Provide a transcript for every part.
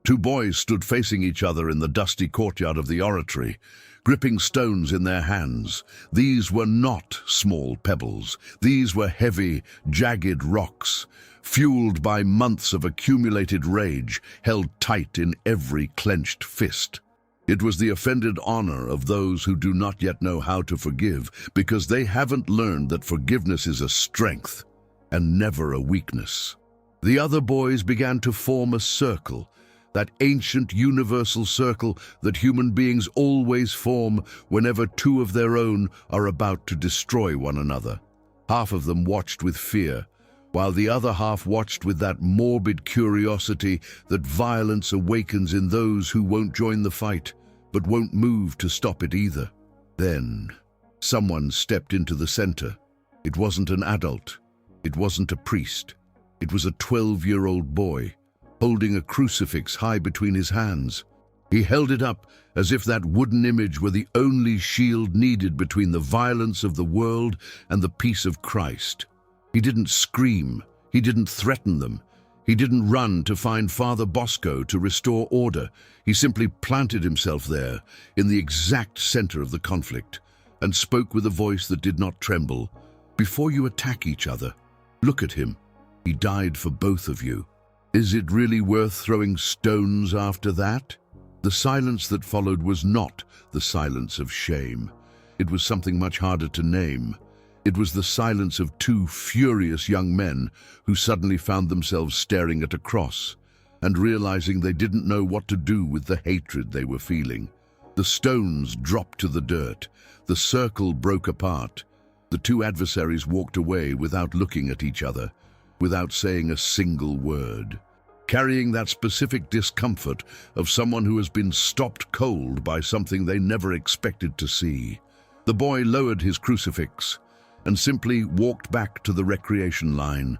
Two boys stood facing each other in the dusty courtyard of the oratory, gripping stones in their hands. These were not small pebbles. These were heavy, jagged rocks, fueled by months of accumulated rage, held tight in every clenched fist. It was the offended honor of those who do not yet know how to forgive, because they haven't learned that forgiveness is a strength and never a weakness. The other boys began to form a circle, that ancient universal circle that human beings always form whenever two of their own are about to destroy one another. Half of them watched with fear, while the other half watched with that morbid curiosity that violence awakens in those who won't join the fight, but won't move to stop it either. Then, someone stepped into the center. It wasn't an adult. It wasn't a priest. It was a 12-year-old boy, holding a crucifix high between his hands. He held it up as if that wooden image were the only shield needed between the violence of the world and the peace of Christ. He didn't scream. He didn't threaten them. He didn't run to find Father Bosco to restore order. He simply planted himself there, in the exact center of the conflict, and spoke with a voice that did not tremble. "Before you attack each other, look at him. He died for both of you. Is it really worth throwing stones after that?" The silence that followed was not the silence of shame. It was something much harder to name. It was the silence of two furious young men who suddenly found themselves staring at a cross and realizing they didn't know what to do with the hatred they were feeling. The stones dropped to the dirt. The circle broke apart. The two adversaries walked away without looking at each other, without saying a single word, carrying that specific discomfort of someone who has been stopped cold by something they never expected to see. The boy lowered his crucifix and simply walked back to the recreation line,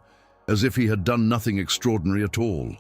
as if he had done nothing extraordinary at all,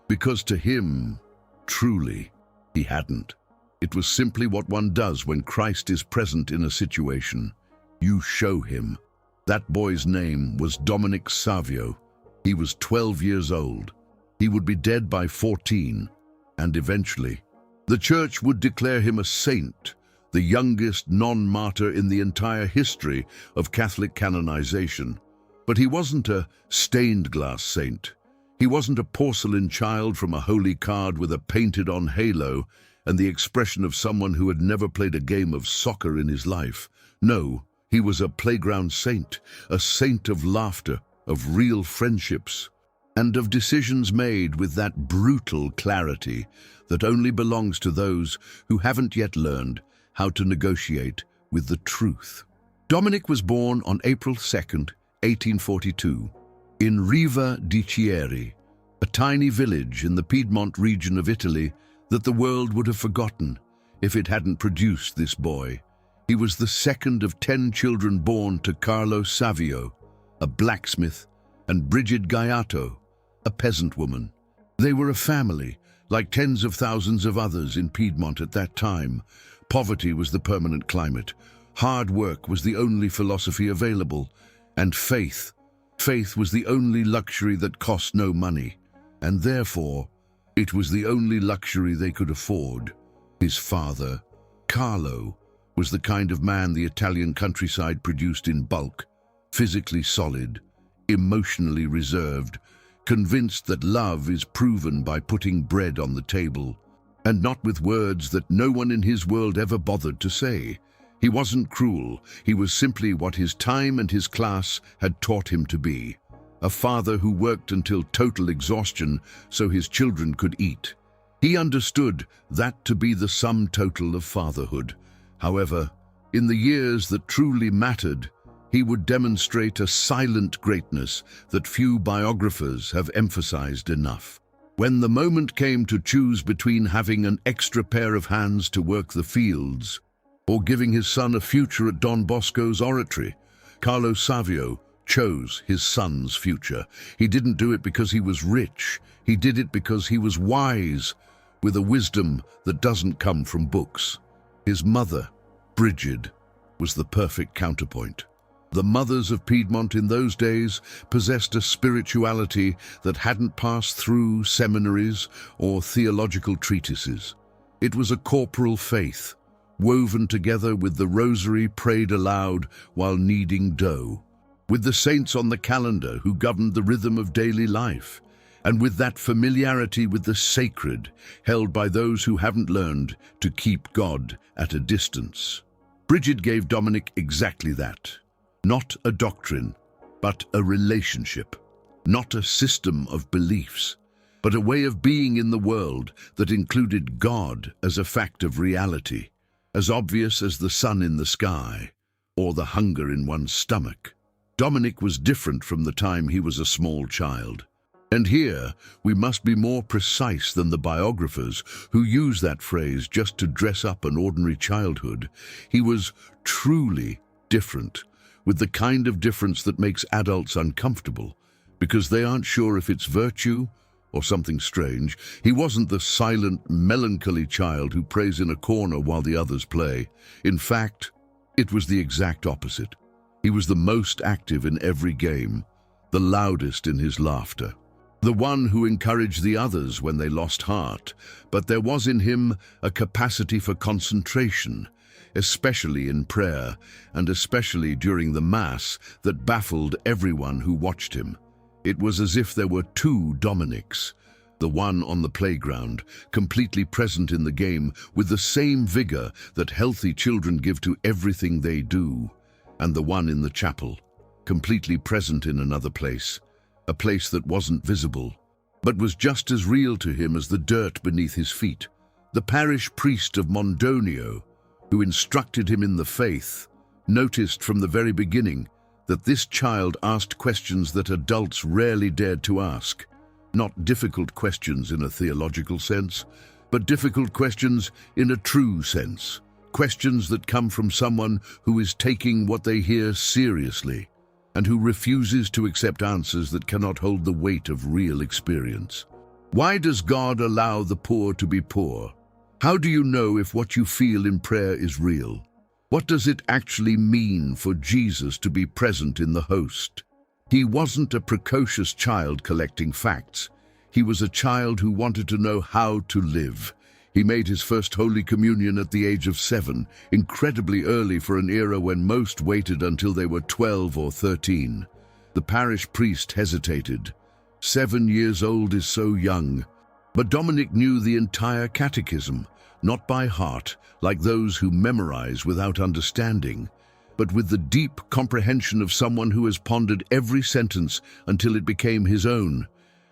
because to him, truly, he hadn't. It was simply what one does when Christ is present in a situation. You show him. That boy's name was Dominic Savio. He was 12 years old. He would be dead by 14, and eventually, the church would declare him a saint, the youngest non-martyr in the entire history of Catholic canonization. But he wasn't a stained glass saint. He wasn't a porcelain child from a holy card with a painted-on halo and the expression of someone who had never played a game of soccer in his life. No, he was a playground saint, a saint of laughter, of real friendships, and of decisions made with that brutal clarity that only belongs to those who haven't yet learned how to negotiate with the truth. Dominic was born on April 2nd, 1842, in Riva di Chieri, a tiny village in the Piedmont region of Italy that the world would have forgotten if it hadn't produced this boy. He was the second of 10 children born to Carlo Savio, a blacksmith, and Brigid Gaiato, a peasant woman. They were a family, like tens of thousands of others in Piedmont at that time. Poverty was the permanent climate. Hard work was the only philosophy available, and faith was the only luxury that cost no money, and therefore, it was the only luxury they could afford. His father, Carlo, was the kind of man the Italian countryside produced in bulk, physically solid, emotionally reserved, convinced that love is proven by putting bread on the table, and not with words that no one in his world ever bothered to say. He wasn't cruel. He was simply what his time and his class had taught him to be. A father who worked until total exhaustion so his children could eat. He understood that to be the sum total of fatherhood. However, in the years that truly mattered, he would demonstrate a silent greatness that few biographers have emphasized enough. When the moment came to choose between having an extra pair of hands to work the fields or giving his son a future at Don Bosco's oratory, Carlo Savio chose his son's future. He didn't do it because he was rich. He did it because he was wise, with a wisdom that doesn't come from books. His mother, Brigid, was the perfect counterpoint. The mothers of Piedmont in those days possessed a spirituality that hadn't passed through seminaries or theological treatises. It was a corporal faith, woven together with the rosary prayed aloud while kneading dough, with the saints on the calendar who governed the rhythm of daily life, and with that familiarity with the sacred held by those who haven't learned to keep God at a distance. Bridget gave Dominic exactly that. Not a doctrine, but a relationship. Not a system of beliefs, but a way of being in the world that included God as a fact of reality, as obvious as the sun in the sky or the hunger in one's stomach. Dominic was different from the time he was a small child. And here, we must be more precise than the biographers who use that phrase just to dress up an ordinary childhood. He was truly different, with the kind of difference that makes adults uncomfortable, because they aren't sure if it's virtue or something strange. He wasn't the silent, melancholy child who prays in a corner while the others play. In fact, it was the exact opposite. He was the most active in every game, the loudest in his laughter, the one who encouraged the others when they lost heart. But there was in him a capacity for concentration, especially in prayer, and especially during the Mass, that baffled everyone who watched him. It was as if there were two Dominics, the one on the playground, completely present in the game with the same vigor that healthy children give to everything they do, and the one in the chapel, completely present in another place, a place that wasn't visible, but was just as real to him as the dirt beneath his feet. The parish priest of Mondonio, who instructed him in the faith, noticed from the very beginning that this child asked questions that adults rarely dared to ask. Not difficult questions in a theological sense, but difficult questions in a true sense. Questions that come from someone who is taking what they hear seriously and who refuses to accept answers that cannot hold the weight of real experience. Why does God allow the poor to be poor? How do you know if what you feel in prayer is real? What does it actually mean for Jesus to be present in the host? He wasn't a precocious child collecting facts. He was a child who wanted to know how to live. He made his first Holy Communion at the age of 7, incredibly early for an era when most waited until they were 12 or 13. The parish priest hesitated. 7 years old is so young. But Dominic knew the entire catechism, not by heart, like those who memorize without understanding, but with the deep comprehension of someone who has pondered every sentence until it became his own.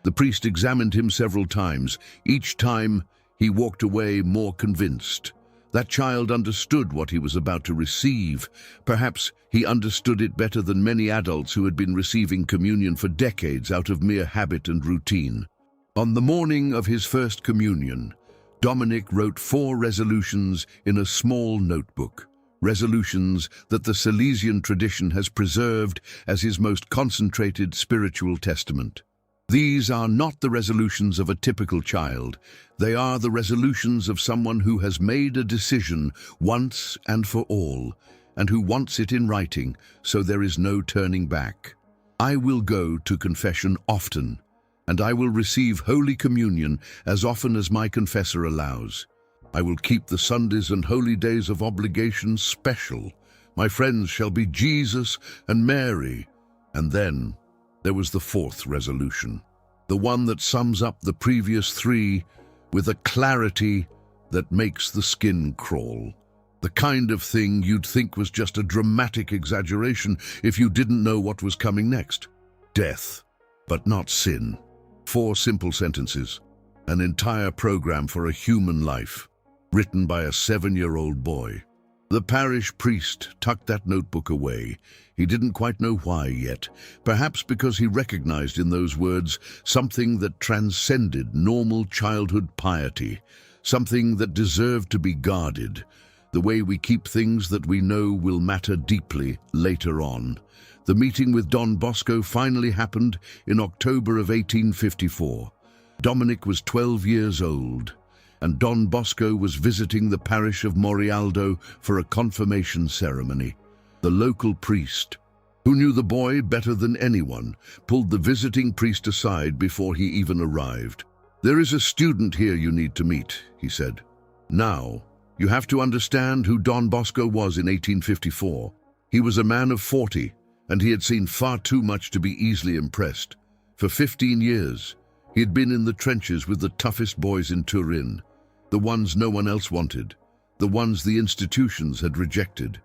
The priest examined him several times. Each time, he walked away more convinced. That child understood what he was about to receive. Perhaps he understood it better than many adults who had been receiving communion for decades out of mere habit and routine. On the morning of his first communion, Dominic wrote 4 resolutions in a small notebook, resolutions that the Salesian tradition has preserved as his most concentrated spiritual testament. These are not the resolutions of a typical child. They are the resolutions of someone who has made a decision once and for all, and who wants it in writing, so there is no turning back. I will go to confession often, and I will receive Holy Communion as often as my confessor allows. I will keep the Sundays and holy days of obligation special. My friends shall be Jesus and Mary. And then there was the 4th resolution, the one that sums up the previous 3 with a clarity that makes the skin crawl. The kind of thing you'd think was just a dramatic exaggeration if you didn't know what was coming next. Death, but not sin. 4 simple sentences, an entire program for a human life, written by a 7-year-old boy. The parish priest tucked that notebook away. He didn't quite know why yet, perhaps because he recognized in those words something that transcended normal childhood piety, something that deserved to be guarded, the way we keep things that we know will matter deeply later on. The meeting with Don Bosco finally happened in October of 1854. Dominic was 12 years old, and Don Bosco was visiting the parish of Morialdo for a confirmation ceremony. The local priest, who knew the boy better than anyone, pulled the visiting priest aside before he even arrived. "There is a student here you need to meet," he said. "Now, you have to understand who Don Bosco was in 1854. He was a man of 40, and he had seen far too much to be easily impressed. For 15 years, he had been in the trenches with the toughest boys in Turin, the ones no one else wanted, the ones the institutions had rejected,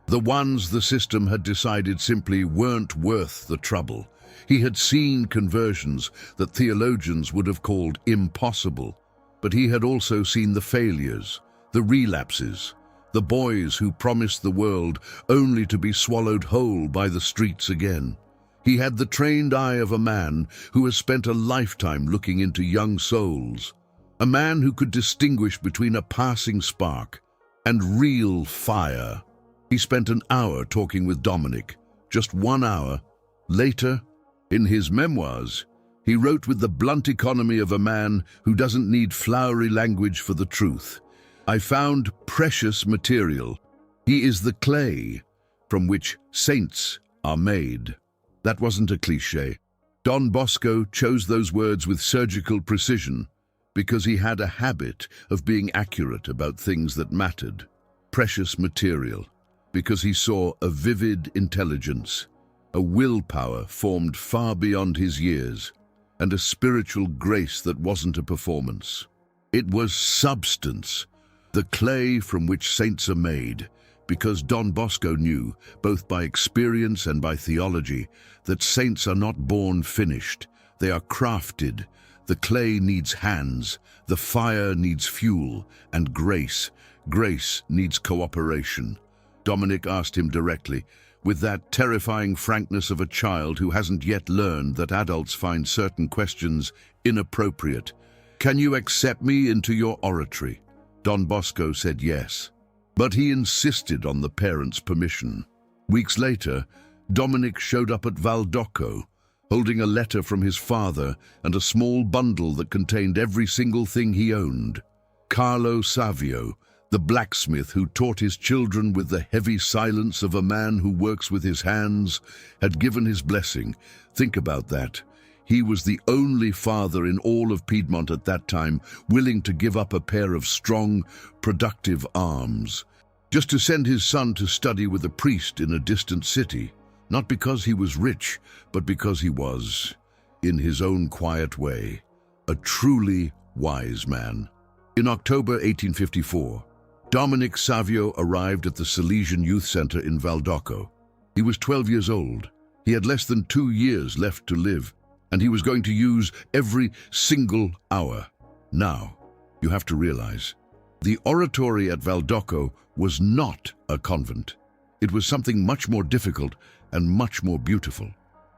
the ones the system had decided simply weren't worth the trouble. He had seen conversions that theologians would have called impossible, but he had also seen the failures, the relapses, the boys who promised the world only to be swallowed whole by the streets again. He had the trained eye of a man who has spent a lifetime looking into young souls, a man who could distinguish between a passing spark and real fire. He spent an hour talking with Dominic, just 1 hour. Later, in his memoirs, he wrote with the blunt economy of a man who doesn't need flowery language for the truth. "I found precious material. He is the clay from which saints are made." That wasn't a cliché. Don Bosco chose those words with surgical precision because he had a habit of being accurate about things that mattered. Precious material, because he saw a vivid intelligence, a willpower formed far beyond his years, and a spiritual grace that wasn't a performance. It was substance, the clay from which saints are made, because Don Bosco knew, both by experience and by theology, that saints are not born finished. They are crafted. The clay needs hands, the fire needs fuel, and grace needs cooperation. Dominic asked him directly, with that terrifying frankness of a child who hasn't yet learned that adults find certain questions inappropriate. "Can you accept me into your oratory?" Don Bosco said yes, but he insisted on the parents' permission. Weeks later, Dominic showed up at Valdocco, holding a letter from his father and a small bundle that contained every single thing he owned. Carlo Savio, the blacksmith who taught his children with the heavy silence of a man who works with his hands, had given his blessing. Think about that. He was the only father in all of Piedmont at that time willing to give up a pair of strong, productive arms, just to send his son to study with a priest in a distant city, not because he was rich, but because he was, in his own quiet way, a truly wise man. In October 1854, Dominic Savio arrived at the Salesian Youth Center in Valdocco. He was 12 years old. He had less than 2 years left to live, and he was going to use every single hour. Now, you have to realize, the oratory at Valdocco was not a convent. It was something much more difficult and much more beautiful.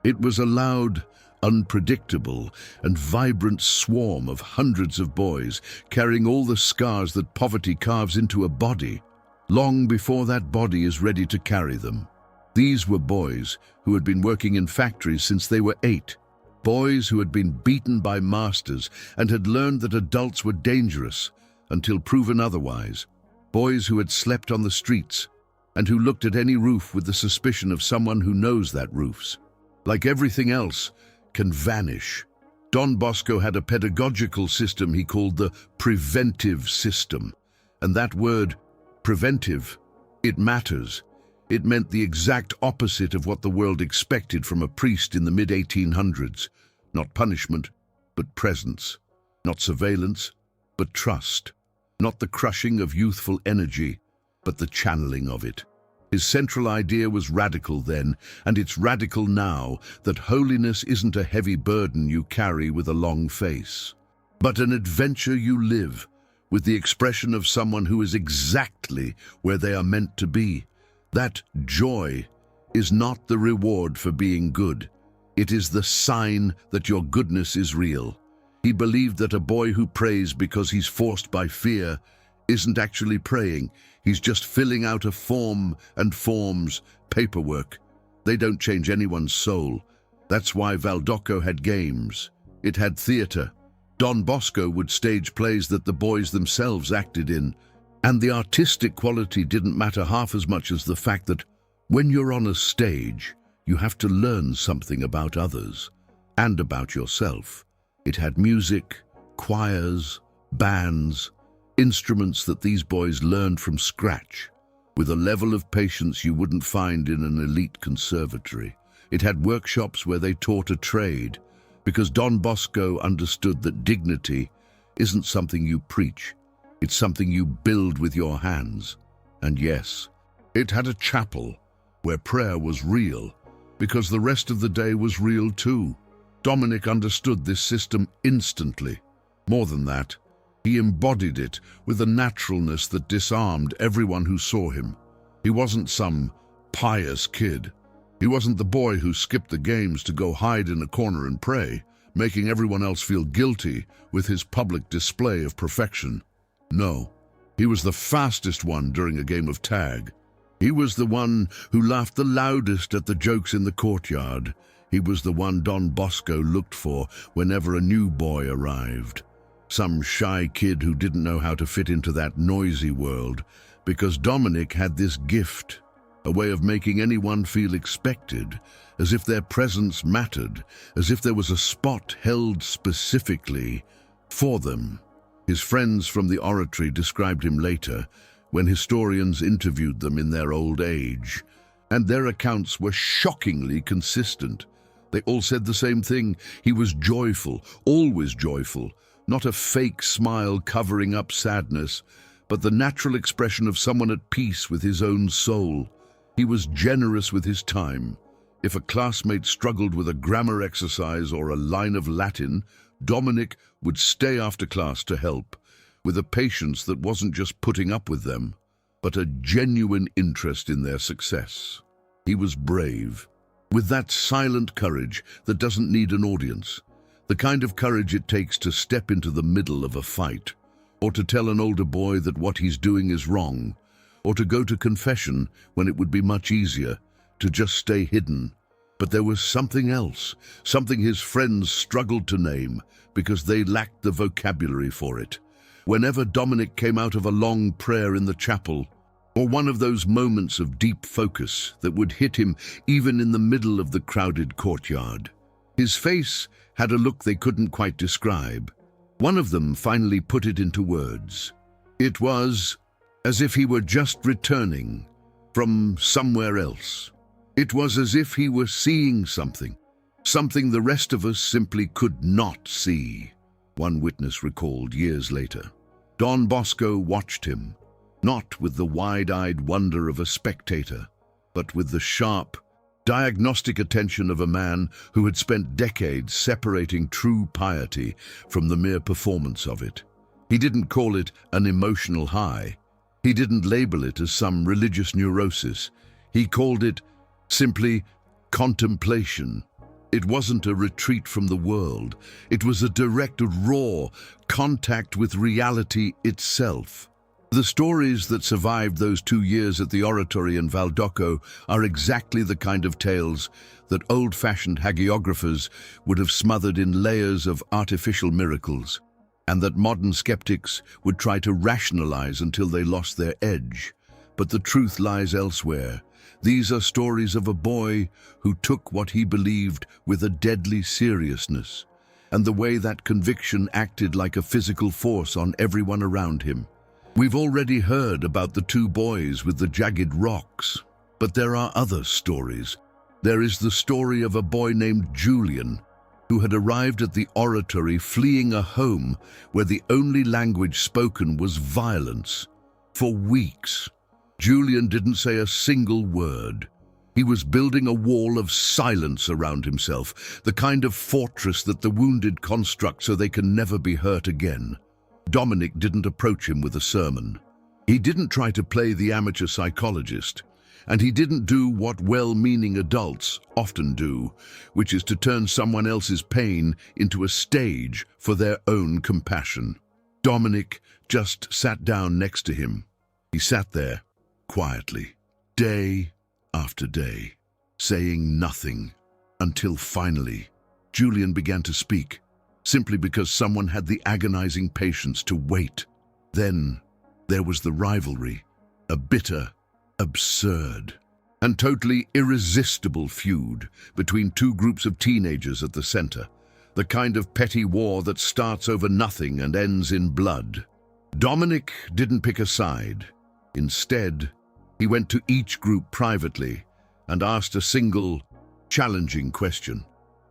It was a loud, unpredictable, and vibrant swarm of hundreds of boys carrying all the scars that poverty carves into a body, long before that body is ready to carry them. These were boys who had been working in factories since they were 8, boys who had been beaten by masters and had learned that adults were dangerous until proven otherwise, boys who had slept on the streets and who looked at any roof with the suspicion of someone who knows that roofs, like everything else, can vanish. Don Bosco had a pedagogical system he called the preventive system. And that word, preventive, it matters. It meant the exact opposite of what the world expected from a priest in the mid-1800s. Not punishment, but presence. Not surveillance, but trust. Not the crushing of youthful energy, but the channeling of it. His central idea was radical then, and it's radical now, that holiness isn't a heavy burden you carry with a long face, but an adventure you live with the expression of someone who is exactly where they are meant to be. That joy is not the reward for being good. It is the sign that your goodness is real. He believed that a boy who prays because he's forced by fear isn't actually praying. He's just filling out a form, and forms, paperwork. They don't change anyone's soul. That's why Valdocco had games. It had theater. Don Bosco would stage plays that the boys themselves acted in. And the artistic quality didn't matter half as much as the fact that when you're on a stage, You have to learn something about others and about yourself. It had music, choirs, bands, instruments that these boys learned from scratch, with a level of patience you wouldn't find in an elite conservatory. It had workshops where they taught a trade, because Don Bosco understood that dignity isn't something you preach, it's something you build with your hands. And yes, it had a chapel where prayer was real, because the rest of the day was real too. Dominic understood this system instantly. More than that, he embodied it with a naturalness that disarmed everyone who saw him. He wasn't some pious kid. He wasn't the boy who skipped the games to go hide in a corner and pray, making everyone else feel guilty with his public display of perfection. No, he was the fastest one during a game of tag. He was the one who laughed the loudest at the jokes in the courtyard. He was the one Don Bosco looked for whenever a new boy arrived. Some shy kid who didn't know how to fit into that noisy world, because Dominic had this gift, a way of making anyone feel expected, as if their presence mattered, as if there was a spot held specifically for them. His friends from the oratory described him later, when historians interviewed them in their old age, and their accounts were shockingly consistent. They all said the same thing. He was joyful, always joyful, not a fake smile covering up sadness, but the natural expression of someone at peace with his own soul. He was generous with his time. If a classmate struggled with a grammar exercise or a line of Latin, Dominic would stay after class to help, with a patience that wasn't just putting up with them, but a genuine interest in their success. He was brave, with that silent courage that doesn't need an audience, the kind of courage it takes to step into the middle of a fight, or to tell an older boy that what he's doing is wrong, or to go to confession when it would be much easier to just stay hidden. But there was something else, something his friends struggled to name because they lacked the vocabulary for it. Whenever Dominic came out of a long prayer in the chapel, or one of those moments of deep focus that would hit him even in the middle of the crowded courtyard, his face had a look they couldn't quite describe. One of them finally put it into words. It was as if he were just returning from somewhere else. It was as if he were seeing something the rest of us simply could not see, one witness recalled years later. Don Bosco watched him, not with the wide-eyed wonder of a spectator, but with the sharp, diagnostic attention of a man who had spent decades separating true piety from the mere performance of it. He didn't call it an emotional high. He didn't label it as some religious neurosis. He called it simply contemplation. It wasn't a retreat from the world. It was a direct, raw contact with reality itself. The stories that survived those 2 years at the oratory in Valdocco are exactly the kind of tales that old-fashioned hagiographers would have smothered in layers of artificial miracles, and that modern skeptics would try to rationalize until they lost their edge. But the truth lies elsewhere. These are stories of a boy who took what he believed with a deadly seriousness, and the way that conviction acted like a physical force on everyone around him. We've already heard about the 2 boys with the jagged rocks, but there are other stories. There is the story of a boy named Julian, who had arrived at the oratory fleeing a home where the only language spoken was violence. For weeks, Julian didn't say a single word. He was building a wall of silence around himself, the kind of fortress that the wounded construct so they can never be hurt again. Dominic didn't approach him with a sermon. He didn't try to play the amateur psychologist, and he didn't do what well-meaning adults often do, which is to turn someone else's pain into a stage for their own compassion. Dominic just sat down next to him. He sat there, quietly, day after day, saying nothing, until finally, Julian began to speak, simply because someone had the agonizing patience to wait. Then there was the rivalry, a bitter, absurd and totally irresistible feud between two groups of teenagers at the center, the kind of petty war that starts over nothing and ends in blood. Dominic didn't pick a side. Instead, he went to each group privately and asked a single, challenging question.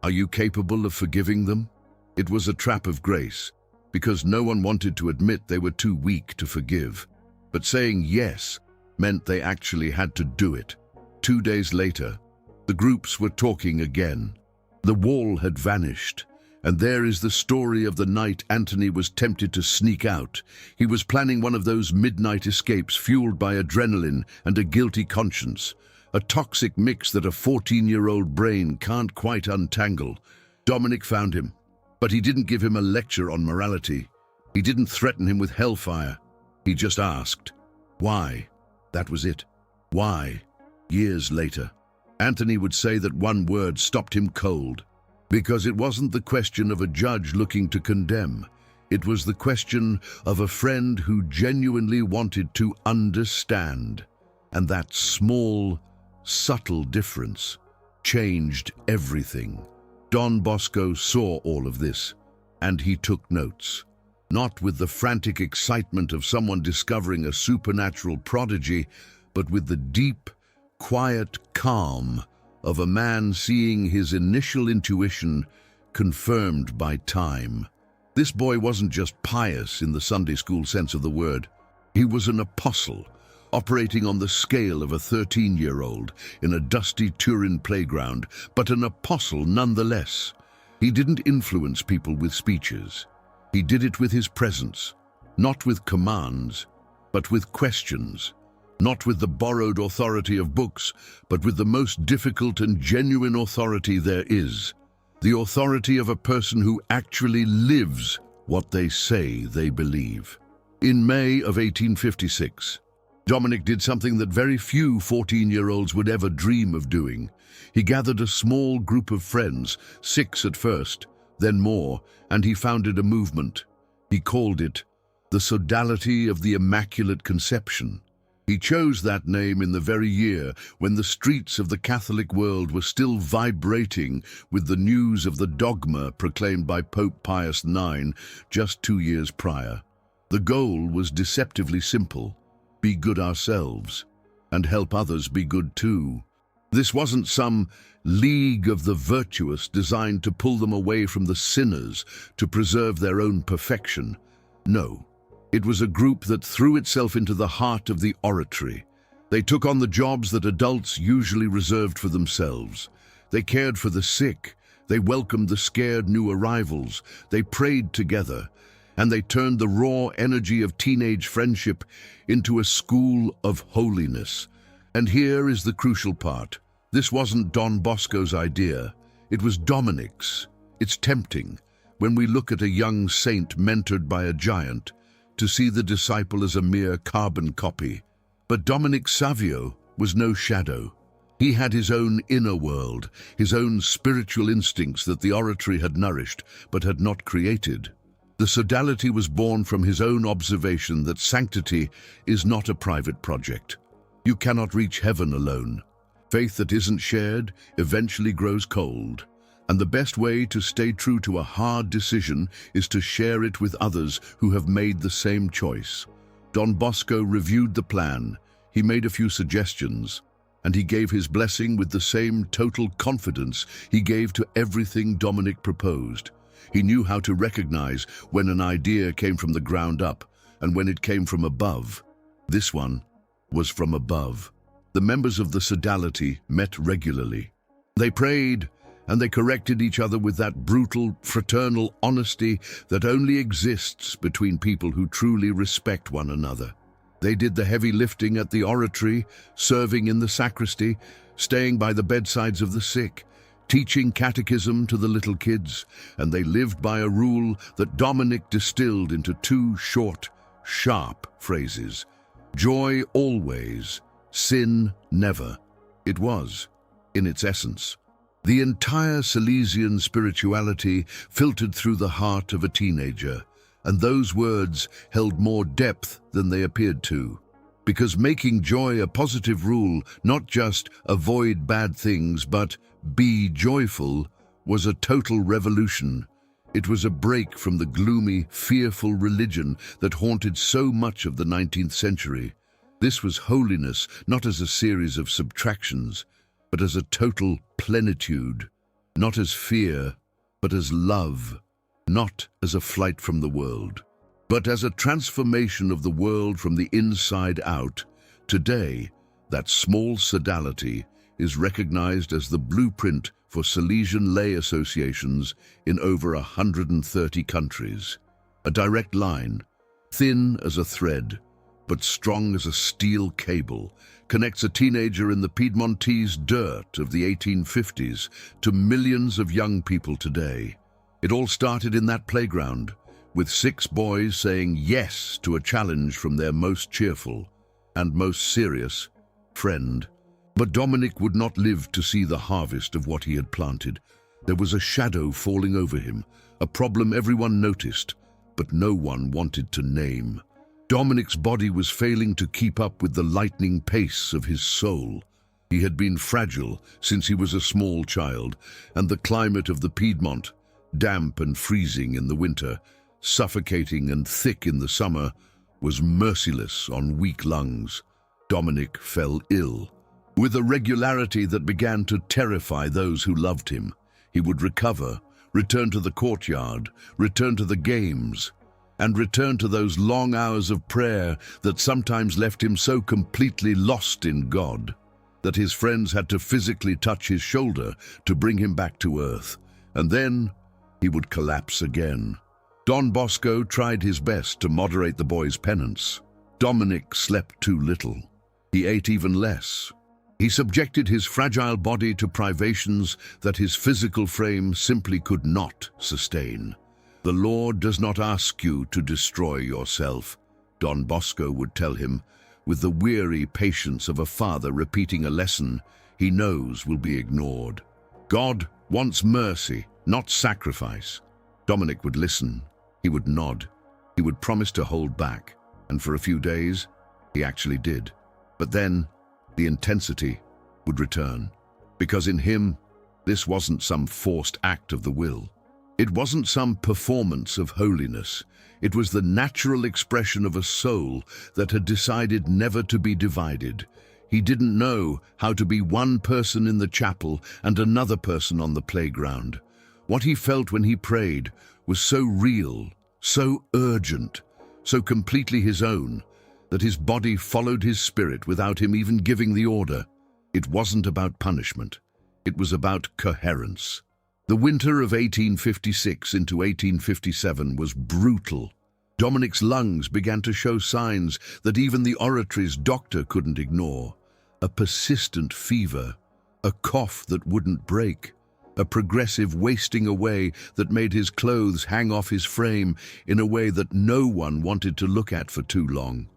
Are you capable of forgiving them? It was a trap of grace, because no one wanted to admit they were too weak to forgive. But saying yes meant they actually had to do it. 2 days later, the groups were talking again. The wall had vanished, and there is the story of the night Anthony was tempted to sneak out. He was planning one of those midnight escapes fueled by adrenaline and a guilty conscience, a toxic mix that a 14-year-old brain can't quite untangle. Dominic found him, but he didn't give him a lecture on morality. He didn't threaten him with hellfire. He just asked, why? That was it. Why? Years later, Anthony would say that one word stopped him cold, because it wasn't the question of a judge looking to condemn. It was the question of a friend who genuinely wanted to understand. And that small, subtle difference changed everything. Don Bosco saw all of this, and he took notes. Not with the frantic excitement of someone discovering a supernatural prodigy, but with the deep, quiet calm of a man seeing his initial intuition confirmed by time. This boy wasn't just pious in the Sunday school sense of the word. He was an apostle, operating on the scale of a 13-year-old in a dusty Turin playground, but an apostle nonetheless. He didn't influence people with speeches. He did it with his presence, not with commands, but with questions. Not with the borrowed authority of books, but with the most difficult and genuine authority there is. The authority of a person who actually lives what they say they believe. In May of 1856, Dominic did something that very few 14-year-olds would ever dream of doing. He gathered a small group of friends, 6 at first, then more, and he founded a movement. He called it the Sodality of the Immaculate Conception. He chose that name in the very year when the streets of the Catholic world were still vibrating with the news of the dogma proclaimed by Pope Pius IX just 2 years prior. The goal was deceptively simple: be good ourselves and help others be good too. This wasn't some league of the virtuous designed to pull them away from the sinners to preserve their own perfection. No. It was a group that threw itself into the heart of the oratory. They took on the jobs that adults usually reserved for themselves. They cared for the sick. They welcomed the scared new arrivals. They prayed together. And they turned the raw energy of teenage friendship into a school of holiness. And here is the crucial part. This wasn't Don Bosco's idea. It was Dominic's. It's tempting, when we look at a young saint mentored by a giant, to see the disciple as a mere carbon copy. But Dominic Savio was no shadow. He had his own inner world, his own spiritual instincts that the oratory had nourished but had not created. The sodality was born from his own observation that sanctity is not a private project. You cannot reach heaven alone. Faith that isn't shared eventually grows cold. And the best way to stay true to a hard decision is to share it with others who have made the same choice. Don Bosco reviewed the plan, he made a few suggestions, and he gave his blessing with the same total confidence he gave to everything Dominic proposed. He knew how to recognize when an idea came from the ground up and when it came from above. This one was from above. The members of the sodality met regularly. They prayed, and they corrected each other with that brutal, fraternal honesty that only exists between people who truly respect one another. They did the heavy lifting at the oratory, serving in the sacristy, staying by the bedsides of the sick, teaching catechism to the little kids, and they lived by a rule that Dominic distilled into 2 short, sharp phrases. Joy always, sin never. It was, in its essence, the entire Salesian spirituality filtered through the heart of a teenager, and those words held more depth than they appeared to. because making joy a positive rule, not just avoid bad things, but be joyful, was a total revolution. It was a break from the gloomy, fearful religion that haunted so much of the 19th century. This was holiness, not as a series of subtractions, but as a total plenitude, not as fear, but as love, not as a flight from the world, but as a transformation of the world from the inside out. Today, that small sodality is recognized as the blueprint for Salesian lay associations in over 130 countries. A direct line, thin as a thread, but strong as a steel cable, connects a teenager in the Piedmontese dirt of the 1850s to millions of young people today. It all started in that playground, with 6 boys saying yes to a challenge from their most cheerful and most serious friend. But Dominic would not live to see the harvest of what he had planted. There was a shadow falling over him, a problem everyone noticed, but no one wanted to name. Dominic's body was failing to keep up with the lightning pace of his soul. He had been fragile since he was a small child, and the climate of the Piedmont, damp and freezing in the winter, suffocating and thick in the summer, was merciless on weak lungs. Dominic fell ill, with a regularity that began to terrify those who loved him. He would recover, return to the courtyard, return to the games, and return to those long hours of prayer that sometimes left him so completely lost in God that his friends had to physically touch his shoulder to bring him back to earth. And then he would collapse again. Don Bosco tried his best to moderate the boy's penance. Dominic slept too little. He ate even less. He subjected his fragile body to privations that his physical frame simply could not sustain. "The Lord does not ask you to destroy yourself," Don Bosco would tell him, with the weary patience of a father repeating a lesson he knows will be ignored. "God wants mercy, not sacrifice." Dominic would listen. He would nod. He would promise to hold back. And for a few days, he actually did. But then, the intensity would return. Because in him, this wasn't some forced act of the will. It wasn't some performance of holiness. It was the natural expression of a soul that had decided never to be divided. He didn't know how to be one person in the chapel and another person on the playground. What he felt when he prayed was so real, so urgent, so completely his own, that his body followed his spirit without him even giving the order. It wasn't about punishment. It was about coherence. The winter of 1856 into 1857 was brutal. Dominic's lungs began to show signs that even the oratory's doctor couldn't ignore. A persistent fever, a cough that wouldn't break, a progressive wasting away that made his clothes hang off his frame in a way that no one wanted to look at for too long.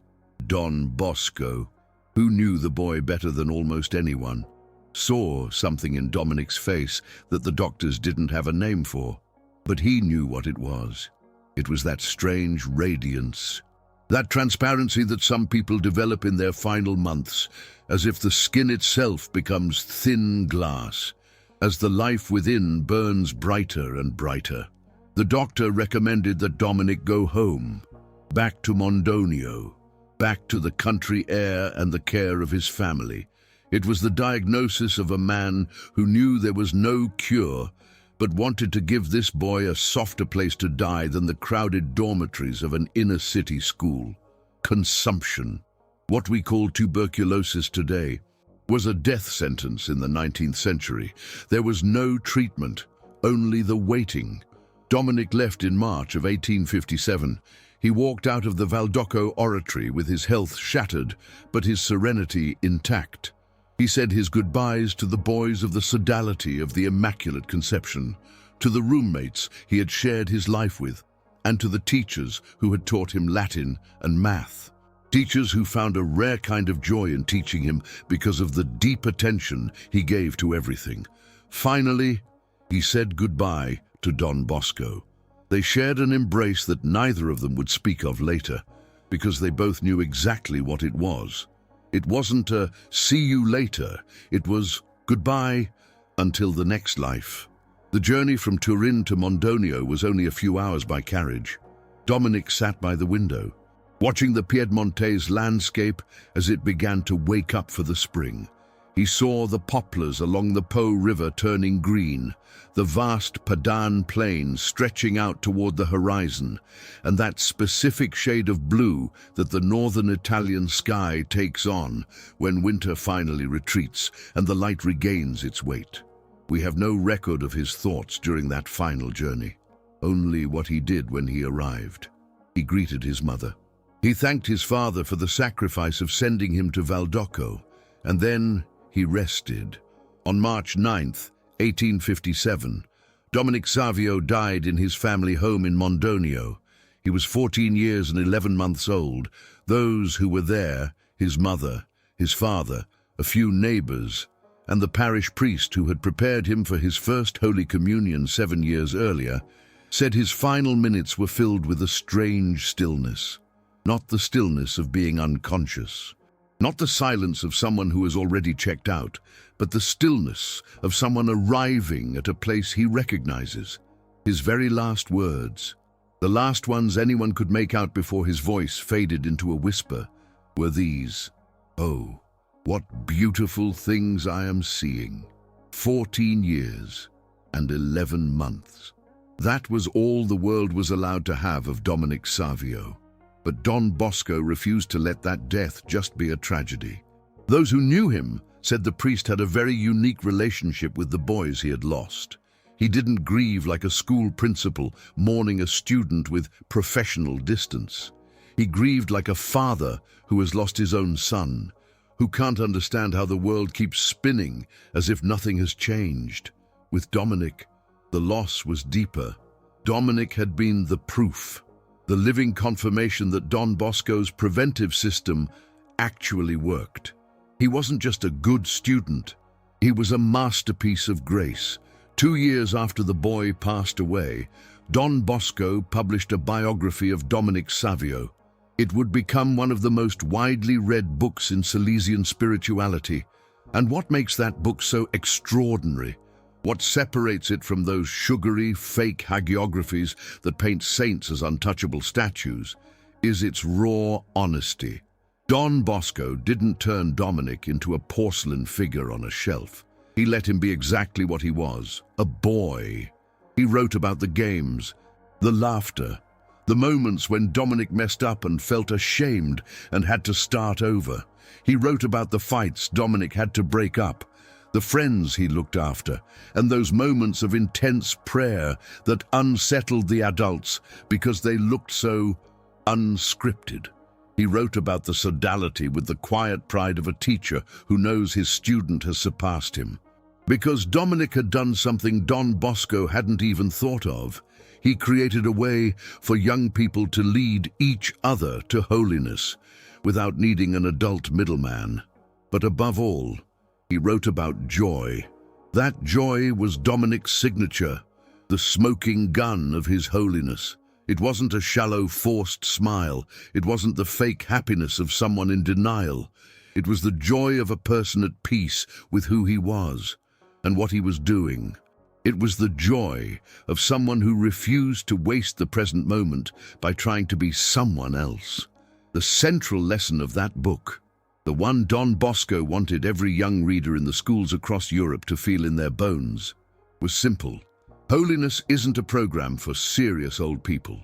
Don Bosco, who knew the boy better than almost anyone, saw something in Dominic's face that the doctors didn't have a name for, but he knew what it was. It was that strange radiance, that transparency that some people develop in their final months, as if the skin itself becomes thin glass, as the life within burns brighter and brighter. The doctor recommended that Dominic go home, back to Mondonio, back to the country air and the care of his family. It was the diagnosis of a man who knew there was no cure, but wanted to give this boy a softer place to die than the crowded dormitories of an inner-city school. Consumption, what we call tuberculosis today, was a death sentence in the 19th century. There was no treatment, only the waiting. Dominic left in March of 1857. He walked out of the Valdocco oratory with his health shattered, but his serenity intact. He said his goodbyes to the boys of the sodality of the Immaculate Conception, to the roommates he had shared his life with, and to the teachers who had taught him Latin and math. Teachers who found a rare kind of joy in teaching him because of the deep attention he gave to everything. Finally, he said goodbye to Don Bosco. They shared an embrace that neither of them would speak of later. because they both knew exactly what it was. It wasn't a "see you later," it was "goodbye until the next life." The journey from Turin to Mondonio was only a few hours by carriage. Dominic sat by the window, watching the Piedmontese landscape as it began to wake up for the spring. He saw the poplars along the Po River turning green, the vast Padan plain stretching out toward the horizon, and that specific shade of blue that the northern Italian sky takes on when winter finally retreats and the light regains its weight. We have no record of his thoughts during that final journey, only what he did when he arrived. He greeted his mother. He thanked his father for the sacrifice of sending him to Valdocco, and then he rested. On March 9th, 1857, Dominic Savio died in his family home in Mondonio. He was 14 years and 11 months old. Those who were there, his mother, his father, a few neighbors, and the parish priest who had prepared him for his first Holy Communion 7 years earlier, said his final minutes were filled with a strange stillness. Not the stillness of being unconscious, not the silence of someone who has already checked out, but the stillness of someone arriving at a place he recognizes. His very last words, the last ones anyone could make out before his voice faded into a whisper, were these: "Oh, what beautiful things I am seeing. 14 years and 11 months. That was all the world was allowed to have of Dominic Savio. But Don Bosco refused to let that death just be a tragedy. Those who knew him said the priest had a very unique relationship with the boys he had lost. He didn't grieve like a school principal mourning a student with professional distance. He grieved like a father who has lost his own son, who can't understand how the world keeps spinning as if nothing has changed. With Dominic, the loss was deeper. Dominic had been the proof, the living confirmation that Don Bosco's preventive system actually worked. He wasn't just a good student, he was a masterpiece of grace. 2 years after the boy passed away, Don Bosco published a biography of Dominic Savio. It would become one of the most widely read books in Salesian spirituality. And what makes that book so extraordinary? What separates it from those sugary, fake hagiographies that paint saints as untouchable statues is its raw honesty. Don Bosco didn't turn Dominic into a porcelain figure on a shelf. He let him be exactly what he was, a boy. He wrote about the games, the laughter, the moments when Dominic messed up and felt ashamed and had to start over. He wrote about the fights Dominic had to break up, the friends he looked after, and those moments of intense prayer that unsettled the adults because they looked so unscripted. He wrote about the sodality with the quiet pride of a teacher who knows his student has surpassed him. Because Dominic had done something Don Bosco hadn't even thought of, he created a way for young people to lead each other to holiness without needing an adult middleman. But above all, he wrote about joy. That joy was Dominic's signature, the smoking gun of his holiness. It wasn't a shallow, forced smile. It wasn't the fake happiness of someone in denial. It was the joy of a person at peace with who he was and what he was doing. It was the joy of someone who refused to waste the present moment by trying to be someone else. The central lesson of that book, the one Don Bosco wanted every young reader in the schools across Europe to feel in their bones, was simple. Holiness isn't a program for serious old people.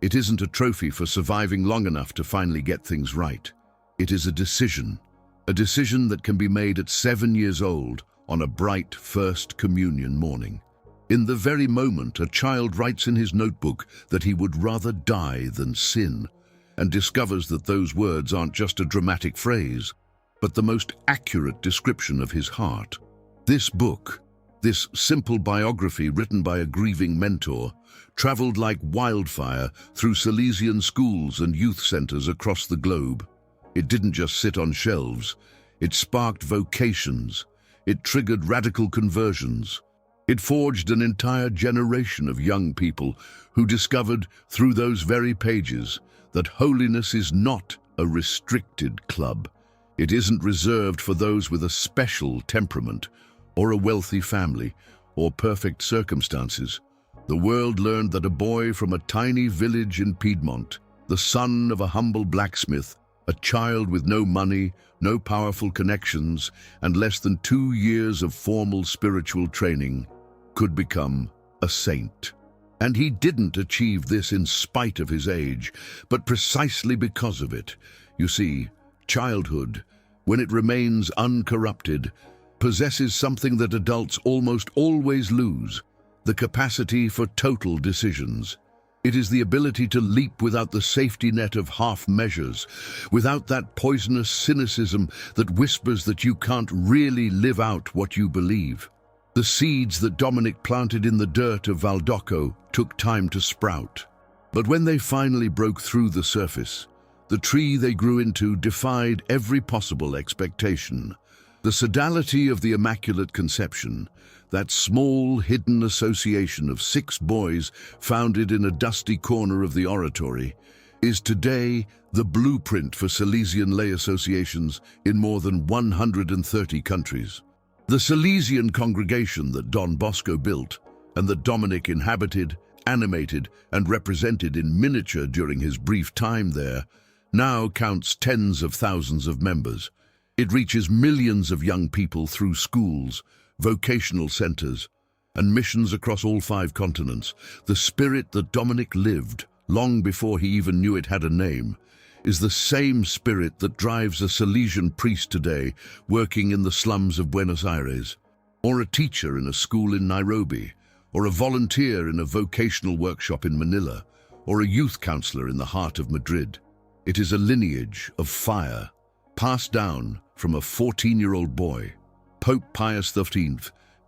It isn't a trophy for surviving long enough to finally get things right. It is a decision that can be made at 7 years old on a bright First Communion morning. In the very moment a child writes in his notebook that he would rather die than sin, and discovers that those words aren't just a dramatic phrase, but the most accurate description of his heart. This book, this simple biography written by a grieving mentor, traveled like wildfire through Salesian schools and youth centers across the globe. It didn't just sit on shelves. It sparked vocations. It triggered radical conversions. It forged an entire generation of young people who discovered, through those very pages, that holiness is not a restricted club. It isn't reserved for those with a special temperament, or a wealthy family, or perfect circumstances. The world learned that a boy from a tiny village in Piedmont, the son of a humble blacksmith, a child with no money, no powerful connections, and less than 2 years of formal spiritual training, could become a saint. And he didn't achieve this in spite of his age, but precisely because of it. You see, childhood, when it remains uncorrupted, possesses something that adults almost always lose: the capacity for total decisions. It is the ability to leap without the safety net of half measures, without that poisonous cynicism that whispers that you can't really live out what you believe. The seeds that Dominic planted in the dirt of Valdocco took time to sprout. But when they finally broke through the surface, the tree they grew into defied every possible expectation. The sodality of the Immaculate Conception, that small, hidden association of 6 boys founded in a dusty corner of the oratory, is today the blueprint for Salesian lay associations in more than 130 countries. The Salesian congregation that Don Bosco built, and that Dominic inhabited, animated, and represented in miniature during his brief time there, now counts tens of thousands of members. It reaches millions of young people through schools, vocational centers, and missions across all 5 continents. The spirit that Dominic lived, long before he even knew it had a name, is the same spirit that drives a Salesian priest today working in the slums of Buenos Aires, or a teacher in a school in Nairobi, or a volunteer in a vocational workshop in Manila, or a youth counselor in the heart of Madrid. It is a lineage of fire, passed down from a 14-year-old boy. Pope Pius XIII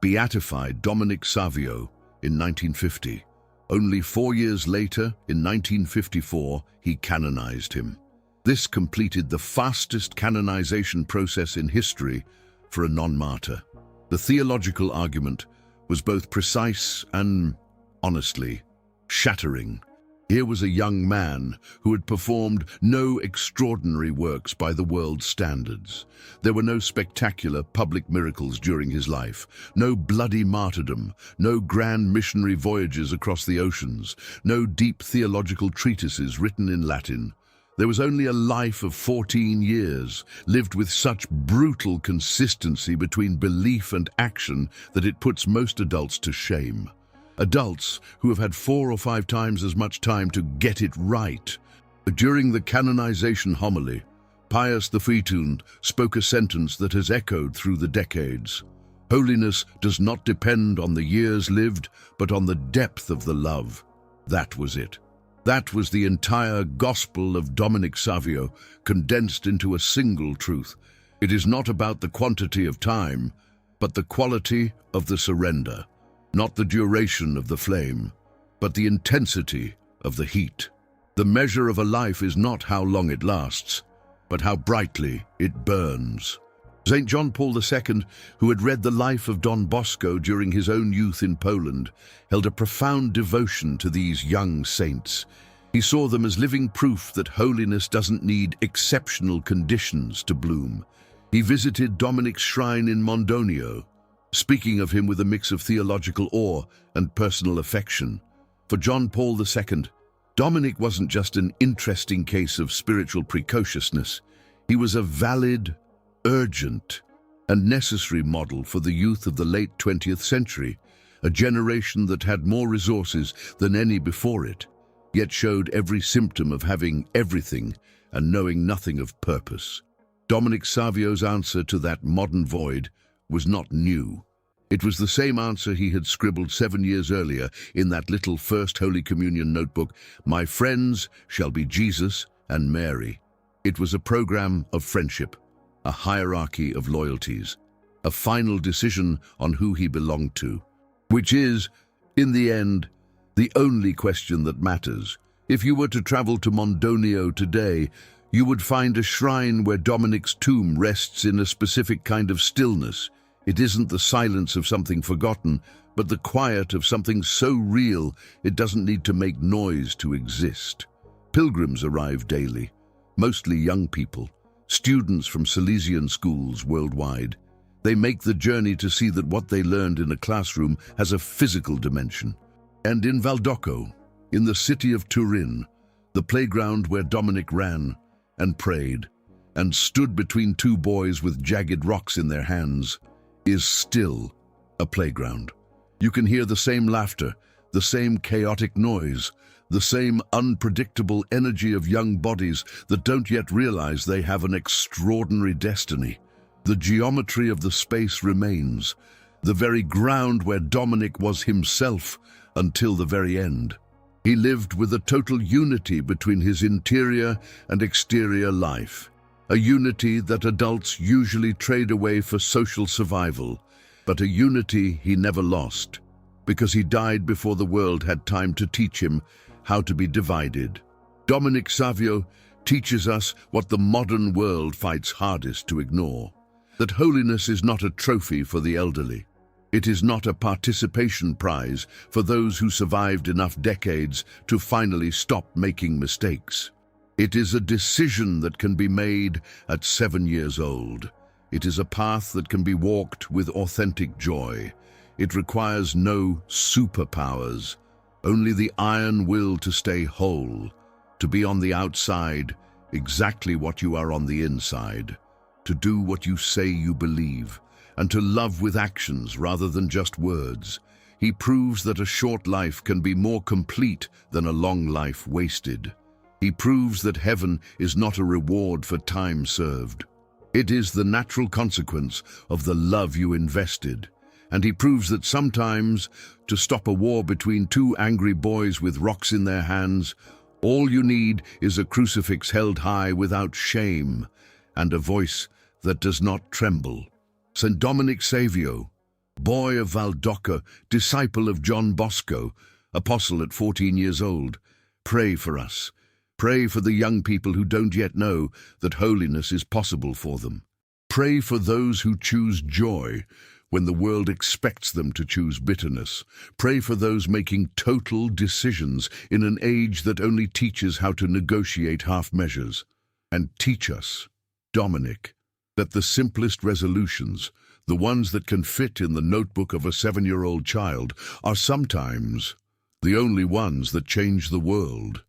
beatified Dominic Savio in 1950. Only 4 years later, in 1954, he canonized him. This completed the fastest canonization process in history for a non-martyr. The theological argument was both precise and, honestly, shattering. Here was a young man who had performed no extraordinary works by the world's standards. There were no spectacular public miracles during his life, no bloody martyrdom, no grand missionary voyages across the oceans, no deep theological treatises written in Latin. There was only a life of 14 years, lived with such brutal consistency between belief and action that it puts most adults to shame. Adults who have had 4 or 5 times as much time to get it right. During the canonization homily, Pius XIII spoke a sentence that has echoed through the decades. Holiness does not depend on the years lived, but on the depth of the love. That was it. That was the entire gospel of Dominic Savio, condensed into a single truth. It is not about the quantity of time, but the quality of the surrender. Not the duration of the flame, but the intensity of the heat. The measure of a life is not how long it lasts, but how brightly it burns. St. John Paul II, who had read the life of Don Bosco during his own youth in Poland, held a profound devotion to these young saints. He saw them as living proof that holiness doesn't need exceptional conditions to bloom. He visited Dominic's shrine in Mondonio, speaking of him with a mix of theological awe and personal affection. For John Paul II, Dominic wasn't just an interesting case of spiritual precociousness. He was a valid, urgent, and necessary model for the youth of the late 20th century, a generation that had more resources than any before it, yet showed every symptom of having everything and knowing nothing of purpose. Dominic Savio's answer to that modern void was not new. It was the same answer he had scribbled 7 years earlier in that little First Holy Communion notebook, "My friends shall be Jesus and Mary." It was a program of friendship, a hierarchy of loyalties, a final decision on who he belonged to, which is, in the end, the only question that matters. If you were to travel to Mondonio today, you would find a shrine where Dominic's tomb rests in a specific kind of stillness. It isn't the silence of something forgotten, but the quiet of something so real it doesn't need to make noise to exist. Pilgrims arrive daily, mostly young people, students from Salesian schools worldwide. They make the journey to see that what they learned in a classroom has a physical dimension. And in Valdocco, in the city of Turin, the playground where Dominic ran and prayed and stood between two boys with jagged rocks in their hands, is still a playground. You can hear the same laughter, the same chaotic noise, the same unpredictable energy of young bodies that don't yet realize they have an extraordinary destiny. The geometry of the space remains, the very ground where Dominic was himself until the very end. He lived with a total unity between his interior and exterior life, a unity that adults usually trade away for social survival, but a unity he never lost, because he died before the world had time to teach him how to be divided. Dominic Savio teaches us what the modern world fights hardest to ignore, that holiness is not a trophy for the elderly. It is not a participation prize for those who survived enough decades to finally stop making mistakes. It is a decision that can be made at 7 years old. It is a path that can be walked with authentic joy. It requires no superpowers, only the iron will to stay whole, to be on the outside exactly what you are on the inside, to do what you say you believe, and to love with actions rather than just words. He proves that a short life can be more complete than a long life wasted. He proves that heaven is not a reward for time served. It is the natural consequence of the love you invested. And he proves that sometimes, to stop a war between two angry boys with rocks in their hands, all you need is a crucifix held high without shame and a voice that does not tremble. St. Dominic Savio, boy of Valdocco, disciple of John Bosco, apostle at 14 years old, pray for us. Pray for the young people who don't yet know that holiness is possible for them. Pray for those who choose joy when the world expects them to choose bitterness. Pray for those making total decisions in an age that only teaches how to negotiate half measures. And teach us, Dominic, that the simplest resolutions, the ones that can fit in the notebook of a 7-year-old child, are sometimes the only ones that change the world.